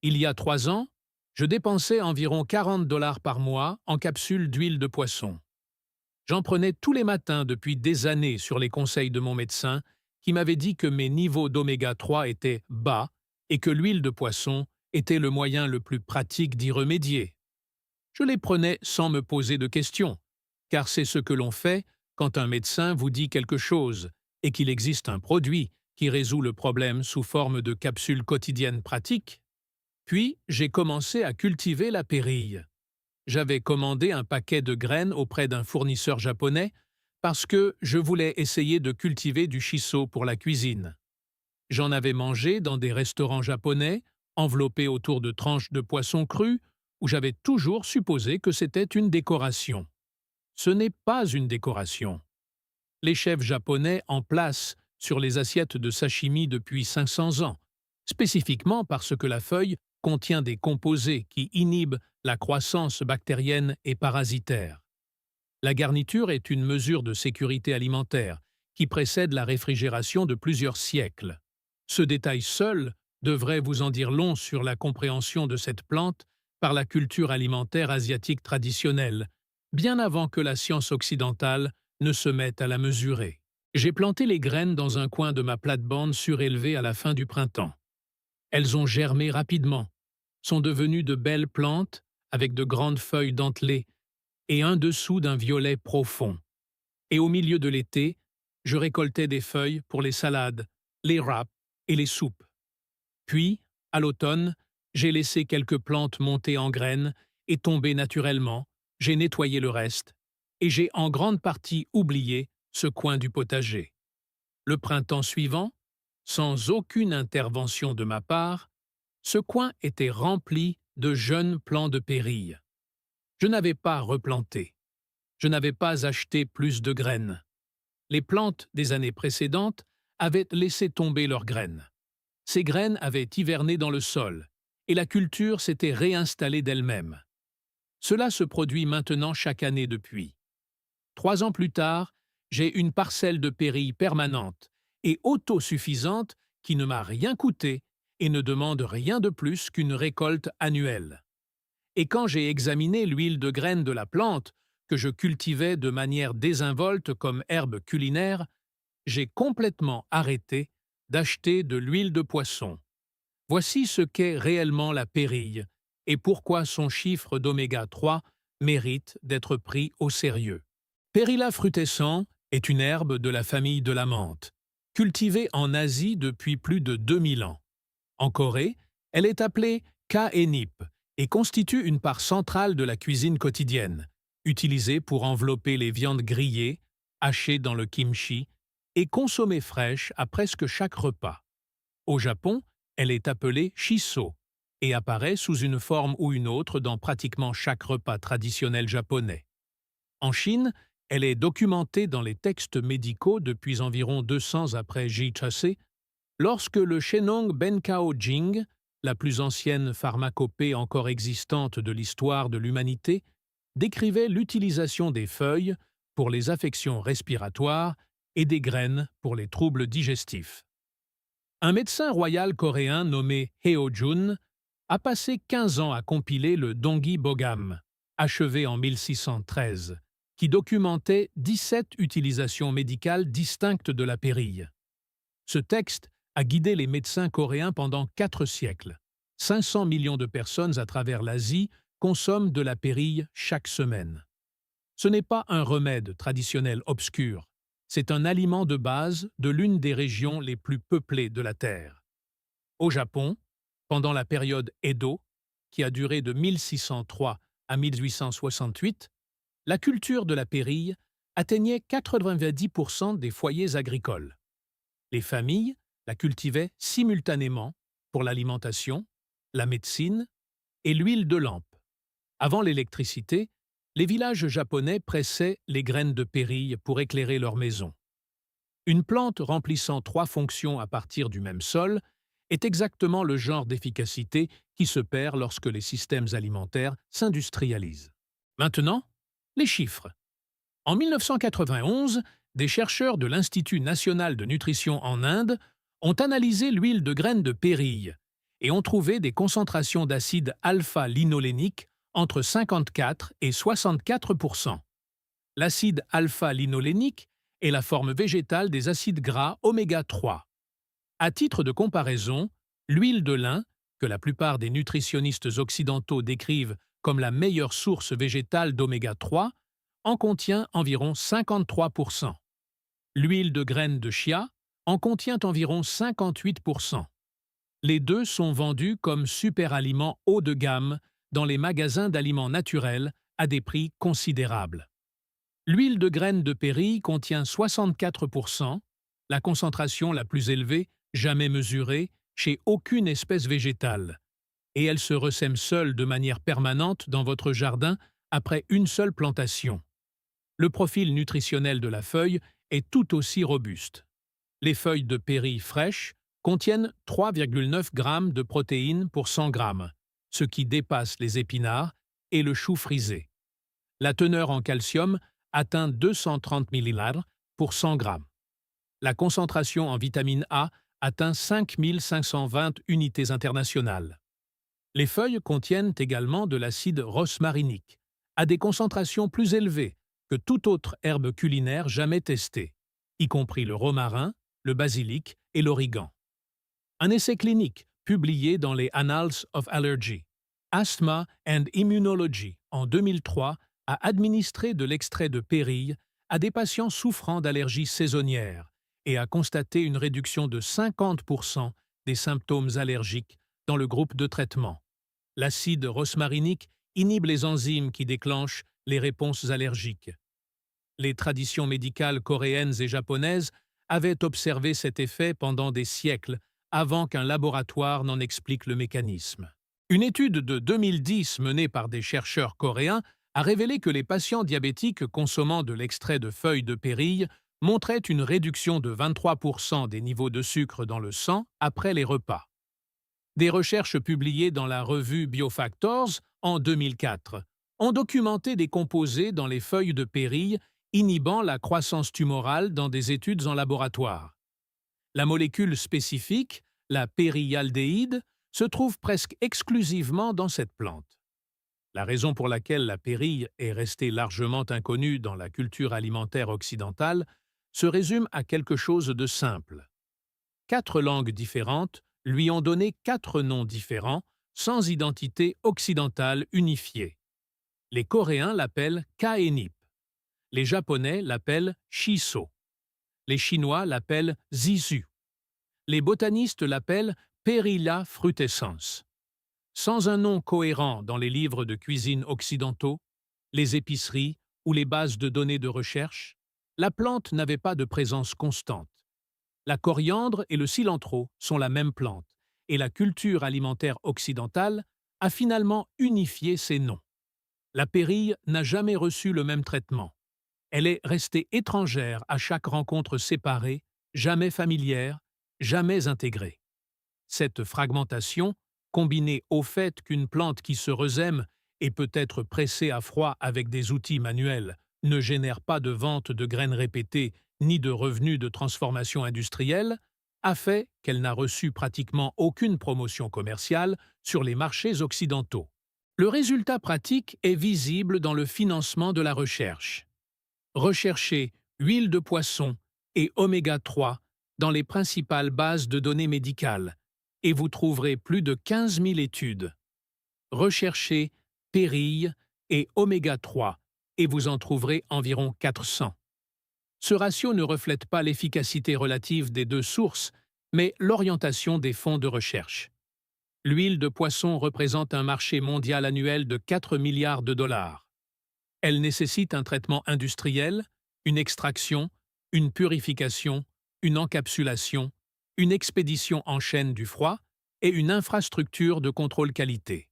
Il y a 3 ans, je dépensais environ 40 $ par mois en capsules d'huile de poisson. J'en prenais tous les matins depuis des années sur les conseils de mon médecin qui m'avait dit que mes niveaux d'oméga 3 étaient bas et que l'huile de poisson était le moyen le plus pratique d'y remédier. Je les prenais sans me poser de questions, car c'est ce que l'on fait quand un médecin vous dit quelque chose et qu'il existe un produit qui résout le problème sous forme de capsules quotidiennes pratiques. Puis, j'ai commencé à cultiver la pérille. J'avais commandé un paquet de graines auprès d'un fournisseur japonais parce que je voulais essayer de cultiver du shiso pour la cuisine. J'en avais mangé dans des restaurants japonais, enveloppés autour de tranches de poisson cru, où j'avais toujours supposé que c'était une décoration. Ce n'est pas une décoration. Les chefs japonais en placent sur les assiettes de sashimi depuis 500 ans, spécifiquement parce que la feuille contient des composés qui inhibent la croissance bactérienne et parasitaire. La garniture est une mesure de sécurité alimentaire qui précède la réfrigération de plusieurs siècles. Ce détail seul devrait vous en dire long sur la compréhension de cette plante par la culture alimentaire asiatique traditionnelle, bien avant que la science occidentale ne se mette à la mesurer. J'ai planté les graines dans un coin de ma plate-bande surélevée à la fin du printemps. Elles ont germé rapidement, sont devenues de belles plantes avec de grandes feuilles dentelées et un dessous d'un violet profond. Et au milieu de l'été, je récoltais des feuilles pour les salades, les wraps et les soupes. Puis, à l'automne, j'ai laissé quelques plantes monter en graines et tomber naturellement, j'ai nettoyé le reste, et j'ai en grande partie oublié ce coin du potager. Le printemps suivant, sans aucune intervention de ma part, ce coin était rempli de jeunes plants de pérille. Je n'avais pas replanté. Je n'avais pas acheté plus de graines. Les plantes des années précédentes avaient laissé tomber leurs graines. Ces graines avaient hiverné dans le sol, et la culture s'était réinstallée d'elle-même. Cela se produit maintenant chaque année depuis. 3 ans plus tard, j'ai une parcelle de pérille permanente et autosuffisante qui ne m'a rien coûté et ne demande rien de plus qu'une récolte annuelle. Et quand j'ai examiné l'huile de graines de la plante, que je cultivais de manière désinvolte comme herbe culinaire, j'ai complètement arrêté d'acheter de l'huile de poisson. Voici ce qu'est réellement la pérille et pourquoi son chiffre d'oméga 3 mérite d'être pris au sérieux. Perilla frutescens est une herbe de la famille de la menthe, cultivée en Asie depuis plus de 2000 ans. En Corée, elle est appelée kaenip et constitue une part centrale de la cuisine quotidienne, utilisée pour envelopper les viandes grillées, hachées dans le kimchi et consommée fraîche à presque chaque repas. Au Japon, elle est appelée shiso et apparaît sous une forme ou une autre dans pratiquement chaque repas traditionnel japonais. En Chine, elle est documentée dans les textes médicaux depuis environ 200 après J.C., lorsque le Shenong Benkao Jing, la plus ancienne pharmacopée encore existante de l'histoire de l'humanité, décrivait l'utilisation des feuilles pour les affections respiratoires et des graines pour les troubles digestifs. Un médecin royal coréen nommé Heo Jun a passé 15 ans à compiler le Dongi Bogam, achevé en 1613, qui documentait 17 utilisations médicales distinctes de la pérille. Ce texte a guidé les médecins coréens pendant 4 siècles. 500 millions de personnes à travers l'Asie consomment de la pérille chaque semaine. Ce n'est pas un remède traditionnel obscur, c'est un aliment de base de l'une des régions les plus peuplées de la Terre. Au Japon, pendant la période Edo, qui a duré de 1603 à 1868, la culture de la pérille atteignait 90% des foyers agricoles. Les familles la cultivaient simultanément pour l'alimentation, la médecine et l'huile de lampe. Avant l'électricité, les villages japonais pressaient les graines de pérille pour éclairer leurs maisons. Une plante remplissant 3 fonctions à partir du même sol est exactement le genre d'efficacité qui se perd lorsque les systèmes alimentaires s'industrialisent. Maintenant, les chiffres. En 1991, des chercheurs de l'Institut national de nutrition en Inde ont analysé l'huile de graines de pérille et ont trouvé des concentrations d'acide alpha-linolénique entre 54 et 64 %. L'acide alpha-linolénique est la forme végétale des acides gras oméga 3. À titre de comparaison, l'huile de lin, que la plupart des nutritionnistes occidentaux décrivent comme la meilleure source végétale d'oméga 3, en contient environ 53 %. L'huile de graines de chia en contient environ 58 %. Les deux sont vendus comme superaliments haut de gamme dans les magasins d'aliments naturels à des prix considérables. L'huile de graines de pérille contient 64 %, la concentration la plus élevée jamais mesurée chez aucune espèce végétale, et elle se ressème seule de manière permanente dans votre jardin après une seule plantation. Le profil nutritionnel de la feuille est tout aussi robuste. Les feuilles de pérille fraîches contiennent 3,9 g de protéines pour 100 g, ce qui dépasse les épinards et le chou frisé. La teneur en calcium atteint 230 mg pour 100 g. La concentration en vitamine A atteint 5520 unités internationales. Les feuilles contiennent également de l'acide rosmarinique, à des concentrations plus élevées que toute autre herbe culinaire jamais testée, y compris le romarin, le basilic et l'origan. Un essai clinique publié dans les Annals of Allergy, Asthma and Immunology en 2003 a administré de l'extrait de pérille à des patients souffrant d'allergies saisonnières et a constaté une réduction de 50 % des symptômes allergiques dans le groupe de traitement. L'acide rosmarinique inhibe les enzymes qui déclenchent les réponses allergiques. Les traditions médicales coréennes et japonaises avaient observé cet effet pendant des siècles avant qu'un laboratoire n'en explique le mécanisme. Une étude de 2010 menée par des chercheurs coréens a révélé que les patients diabétiques consommant de l'extrait de feuilles de pérille montraient une réduction de 23 % des niveaux de sucre dans le sang après les repas. Des recherches publiées dans la revue Biofactors en 2004 ont documenté des composés dans les feuilles de pérille inhibant la croissance tumorale dans des études en laboratoire. La molécule spécifique, la périllaldéhyde, se trouve presque exclusivement dans cette plante. La raison pour laquelle la pérille est restée largement inconnue dans la culture alimentaire occidentale se résume à quelque chose de simple. 4 langues différentes lui ont donné 4 noms différents, sans identité occidentale unifiée. Les Coréens l'appellent kaenip. Les Japonais l'appellent shiso. Les Chinois l'appellent zizu. Les botanistes l'appellent Perilla frutescens. Sans un nom cohérent dans les livres de cuisine occidentaux, les épiceries ou les bases de données de recherche, la plante n'avait pas de présence constante. La coriandre et le cilantro sont la même plante, et la culture alimentaire occidentale a finalement unifié ces noms. La pérille n'a jamais reçu le même traitement. Elle est restée étrangère à chaque rencontre séparée, jamais familière, jamais intégrée. Cette fragmentation, combinée au fait qu'une plante qui se resème et peut être pressée à froid avec des outils manuels, ne génère pas de vente de graines répétées ni de revenus de transformation industrielle, a fait qu'elle n'a reçu pratiquement aucune promotion commerciale sur les marchés occidentaux. Le résultat pratique est visible dans le financement de la recherche. Recherchez huile de poisson et oméga 3 dans les principales bases de données médicales et vous trouverez plus de 15 000 études. Recherchez pérille et oméga 3 et vous en trouverez environ 400. Ce ratio ne reflète pas l'efficacité relative des deux sources, mais l'orientation des fonds de recherche. L'huile de poisson représente un marché mondial annuel de 4 milliards de dollars. Elle nécessite un traitement industriel, une extraction, une purification, une encapsulation, une expédition en chaîne du froid et une infrastructure de contrôle qualité.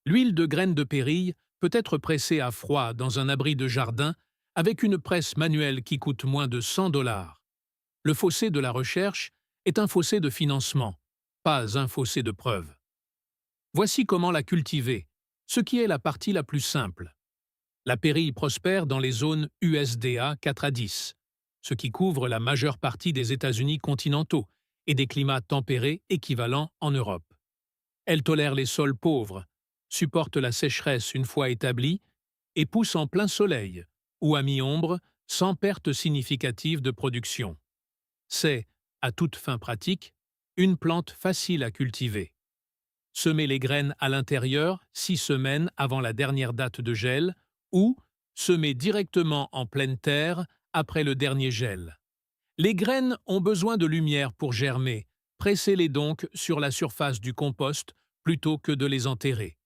L'huile de graines de pérille peut être pressée à froid dans un abri de jardin avec une presse manuelle qui coûte moins de 100 $. Le fossé de la recherche est un fossé de financement, pas un fossé de preuve. Voici comment la cultiver, ce qui est la partie la plus simple. La pérille prospère dans les zones USDA 4 à 10, ce qui couvre la majeure partie des États-Unis continentaux et des climats tempérés équivalents en Europe. Elle tolère les sols pauvres, supporte la sécheresse une fois établie et pousse en plein soleil ou à mi-ombre sans perte significative de production. C'est, à toute fin pratique, une plante facile à cultiver. Semer les graines à l'intérieur 6 semaines avant la dernière date de gel ou semer directement en pleine terre après le dernier gel. Les graines ont besoin de lumière pour germer. Pressez-les donc sur la surface du compost plutôt que de les enterrer.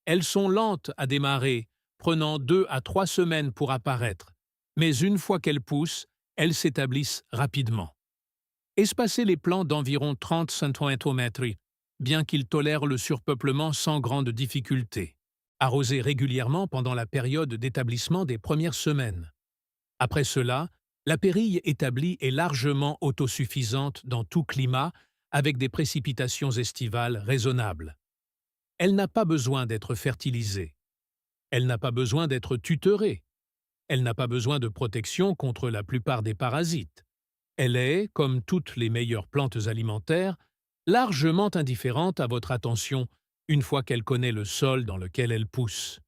Elles sont lentes à démarrer, prenant 2 à 3 semaines pour apparaître, mais une fois qu'elles poussent, elles s'établissent rapidement. Espacez les plants d'environ 30 cm, bien qu'ils tolèrent le surpeuplement sans grande difficulté. Arrosez régulièrement pendant la période d'établissement des premières semaines. Après cela, la pérille établie est largement autosuffisante dans tout climat, avec des précipitations estivales raisonnables. Elle n'a pas besoin d'être fertilisée. Elle n'a pas besoin d'être tutorée. Elle n'a pas besoin de protection contre la plupart des parasites. Elle est, comme toutes les meilleures plantes alimentaires, largement indifférente à votre attention une fois qu'elle connaît le sol dans lequel elle pousse.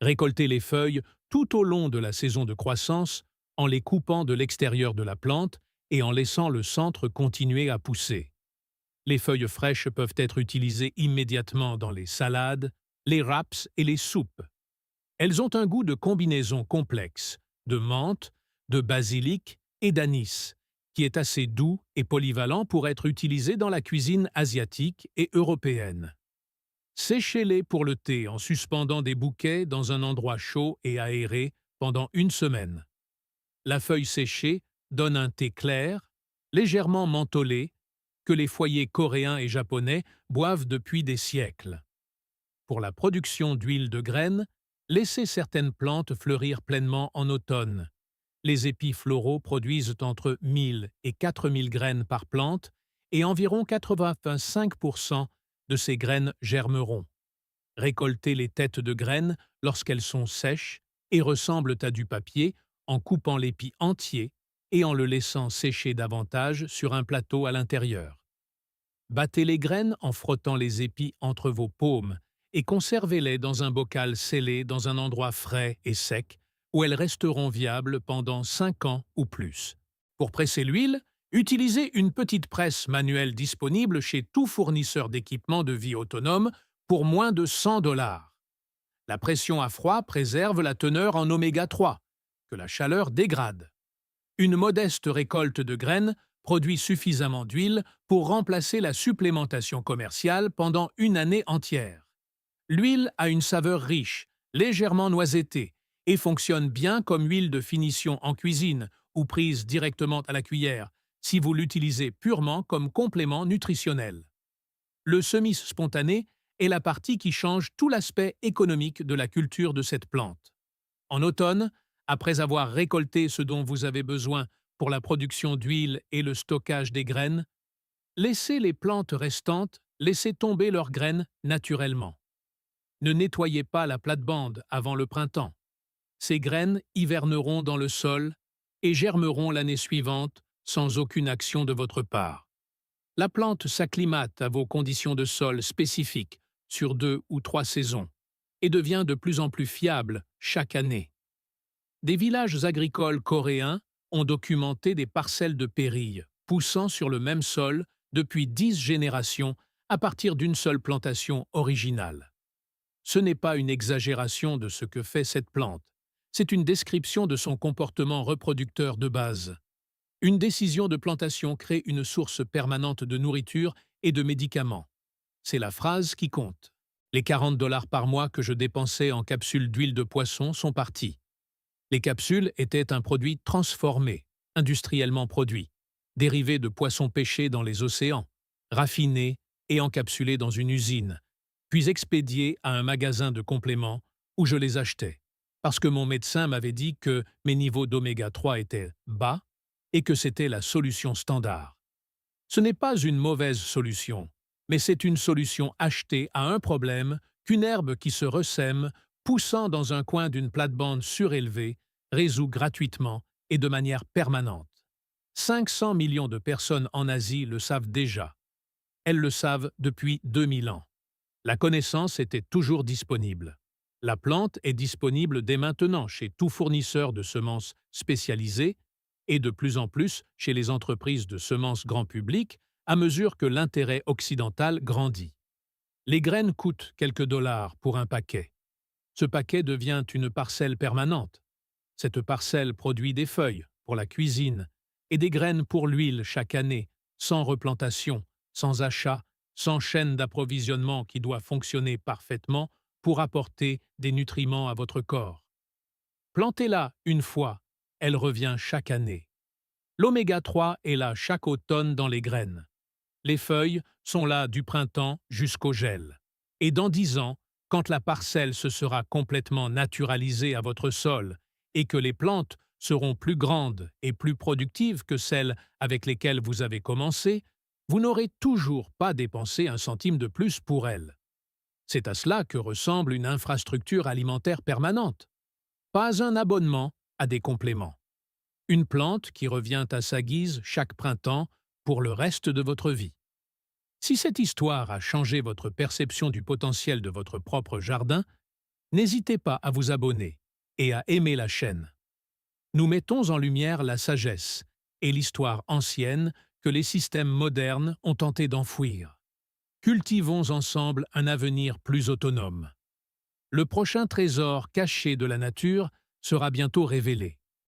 Récoltez les feuilles tout au long de la saison de croissance en les coupant de l'extérieur de la plante et en laissant le centre continuer à pousser. Les feuilles fraîches peuvent être utilisées immédiatement dans les salades, les wraps et les soupes. Elles ont un goût de combinaison complexe, de menthe, de basilic et d'anis, qui est assez doux et polyvalent pour être utilisé dans la cuisine asiatique et européenne. Séchez-les pour le thé en suspendant des bouquets dans un endroit chaud et aéré pendant 1 semaine. La feuille séchée donne un thé clair, légèrement mentholé, que les foyers coréens et japonais boivent depuis des siècles. Pour la production d'huile de graines, laissez certaines plantes fleurir pleinement en automne. Les épis floraux produisent entre 1000 et 4000 graines par plante et environ 85% de ces graines germeront. Récoltez les têtes de graines lorsqu'elles sont sèches et ressemblent à du papier en coupant l'épi entier et en le laissant sécher davantage sur un plateau à l'intérieur. Battez les graines en frottant les épis entre vos paumes et conservez-les dans un bocal scellé dans un endroit frais et sec où elles resteront viables pendant 5 ans ou plus. Pour presser l'huile, utilisez une petite presse manuelle disponible chez tout fournisseur d'équipements de vie autonome pour moins de 100 $. La pression à froid préserve la teneur en oméga 3, que la chaleur dégrade. Une modeste récolte de graines produit suffisamment d'huile pour remplacer la supplémentation commerciale pendant une année entière. L'huile a une saveur riche, légèrement noisettée, et fonctionne bien comme huile de finition en cuisine ou prise directement à la cuillère, si vous l'utilisez purement comme complément nutritionnel. Le semis spontané est la partie qui change tout l'aspect économique de la culture de cette plante. En automne, après avoir récolté ce dont vous avez besoin pour la production d'huile et le stockage des graines, laissez les plantes restantes laisser tomber leurs graines naturellement. Ne nettoyez pas la plate-bande avant le printemps. Ces graines hiverneront dans le sol et germeront l'année suivante sans aucune action de votre part. La plante s'acclimate à vos conditions de sol spécifiques sur 2 ou 3 saisons et devient de plus en plus fiable chaque année. Des villages agricoles coréens ont documenté des parcelles de pérille poussant sur le même sol depuis 10 générations à partir d'une seule plantation originale. Ce n'est pas une exagération de ce que fait cette plante, c'est une description de son comportement reproducteur de base. Une décision de plantation crée une source permanente de nourriture et de médicaments. C'est la phrase qui compte. Les 40 $ par mois que je dépensais en capsules d'huile de poisson sont partis. Les capsules étaient un produit transformé, industriellement produit, dérivé de poissons pêchés dans les océans, raffiné et encapsulé dans une usine, puis expédié à un magasin de compléments où je les achetais, parce que mon médecin m'avait dit que mes niveaux d'oméga 3 étaient bas et que c'était la solution standard. Ce n'est pas une mauvaise solution, mais c'est une solution achetée à un problème qu'une herbe qui se ressème, poussant dans un coin d'une plate-bande surélevée, résout gratuitement et de manière permanente. 500 millions de personnes en Asie le savent déjà. Elles le savent depuis 2000 ans. La connaissance était toujours disponible. La plante est disponible dès maintenant chez tout fournisseur de semences spécialisées et de plus en plus chez les entreprises de semences grand public à mesure que l'intérêt occidental grandit. Les graines coûtent quelques dollars pour un paquet. Ce paquet devient une parcelle permanente. Cette parcelle produit des feuilles pour la cuisine et des graines pour l'huile chaque année, sans replantation, sans achat, sans chaîne d'approvisionnement qui doit fonctionner parfaitement pour apporter des nutriments à votre corps. Plantez-la une fois, elle revient chaque année. L'oméga 3 est là chaque automne dans les graines. Les feuilles sont là du printemps jusqu'au gel. Et dans 10 ans, quand la parcelle se sera complètement naturalisée à votre sol et que les plantes seront plus grandes et plus productives que celles avec lesquelles vous avez commencé, vous n'aurez toujours pas dépensé un centime de plus pour elles. C'est à cela que ressemble une infrastructure alimentaire permanente. Pas un abonnement à des compléments. Une plante qui revient à sa guise chaque printemps pour le reste de votre vie. Si cette histoire a changé votre perception du potentiel de votre propre jardin, n'hésitez pas à vous abonner et à aimer la chaîne. Nous mettons en lumière la sagesse et l'histoire ancienne que les systèmes modernes ont tenté d'enfouir. Cultivons ensemble un avenir plus autonome. Le prochain trésor caché de la nature sera bientôt révélé.